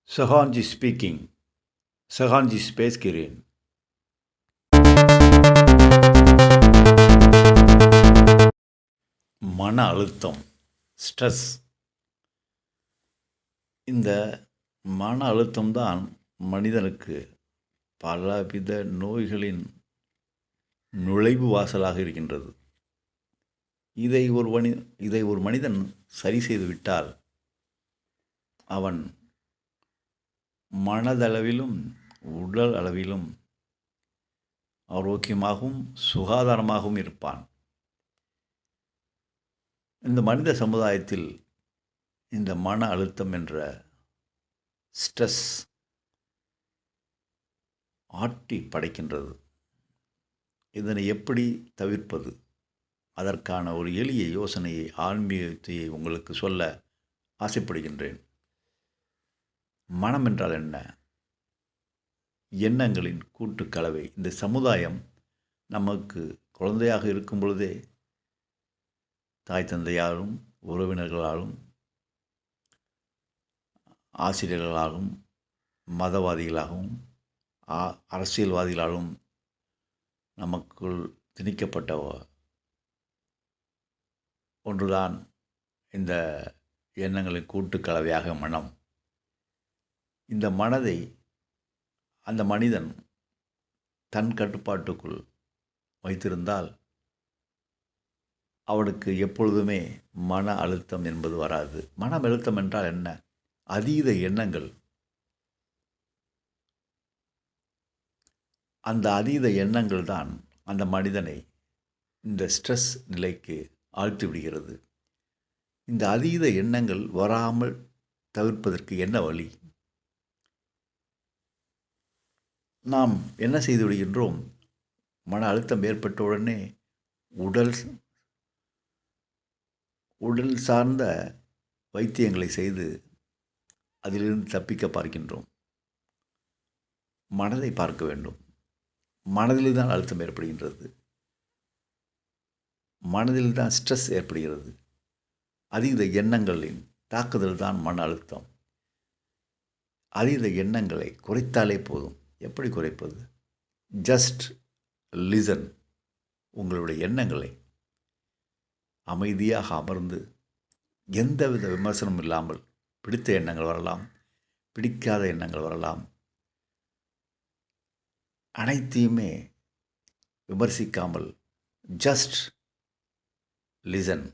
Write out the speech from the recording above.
சஹான்ஜி speaking. சஹான்ஜி பேசுகிறேன். மன அழுத்தம், ஸ்ட்ரெஸ். இந்த மன அழுத்தம்தான் மனிதனுக்கு பலவித நோய்களின் நுழைவு வாசலாக இருக்கின்றது. இதை ஒரு மனிதன் சரி செய்துவிட்டால் அவன் மனதளவிலும் உடல் அளவிலும் ஆரோக்கியமாகவும் சுகாதாரமாகவும் இருப்பான். இந்த மனித சமுதாயத்தில் இந்த மன அழுத்தம் என்ற ஸ்ட்ரெஸ் ஆட்டி படைக்கின்றது. இதனை எப்படி தவிர்ப்பது? அதற்கான ஒரு எளிய யோசனையை, ஆன்மீகத்தையை உங்களுக்கு சொல்ல ஆசைப்படுகின்றேன். மனம் என்றால் என்ன? எண்ணங்களின் கூட்டுக்கலவை. இந்த சமுதாயம் நமக்கு குழந்தையாக இருக்கும் பொழுதே தாய் தந்தையாலும், உறவினர்களாலும், ஆசிரியர்களாலும், மதவாதிகளாகவும், அரசியல்வாதிகளாலும் நமக்குள் திணிக்கப்பட்ட ஒன்றுதான் இந்த எண்ணங்களின் கூட்டுக்கலவையாக மனம். இந்த மனதை அந்த மனிதன் தன் கட்டுப்பாட்டுக்குள் வைத்திருந்தால் அவனுக்கு எப்பொழுதுமே மன அழுத்தம் என்பது வராது. மன அழுத்தம் என்றால் என்ன? அதீத எண்ணங்கள். அந்த அதீத எண்ணங்கள் தான் அந்த மனிதனை இந்த ஸ்ட்ரெஸ் நிலைக்கு ஆழ்த்தி விடுகிறது. இந்த அதீத எண்ணங்கள் வராமல் தவிர்ப்பதற்கு என்ன வழி? நாம் என்ன செய்து விடுகின்றோம்? மன அழுத்தம் ஏற்பட்டவுடனே உடல் சார்ந்த வைத்தியங்களை செய்து அதிலிருந்து தப்பிக்க பார்க்கின்றோம். மனதை பார்க்க வேண்டும். மனதில் தான் அழுத்தம் ஏற்படுகின்றது. மனதில் தான் ஸ்ட்ரெஸ் ஏற்படுகிறது. அதீத எண்ணங்களின் தாக்குதல் தான் மன அழுத்தம். அதீத எண்ணங்களை குறைத்தாலே போதும். எப்படி குறைப்பது? Just listen. உங்களுடைய எண்ணங்களை அமைதியாக அமர்ந்து எந்தவித விமர்சனமும் இல்லாமல், பிடித்த எண்ணங்கள் வரலாம், பிடிக்காத எண்ணங்கள் வரலாம், அனைத்தையுமே விமர்சிக்காமல் ஜஸ்ட் லிசன்.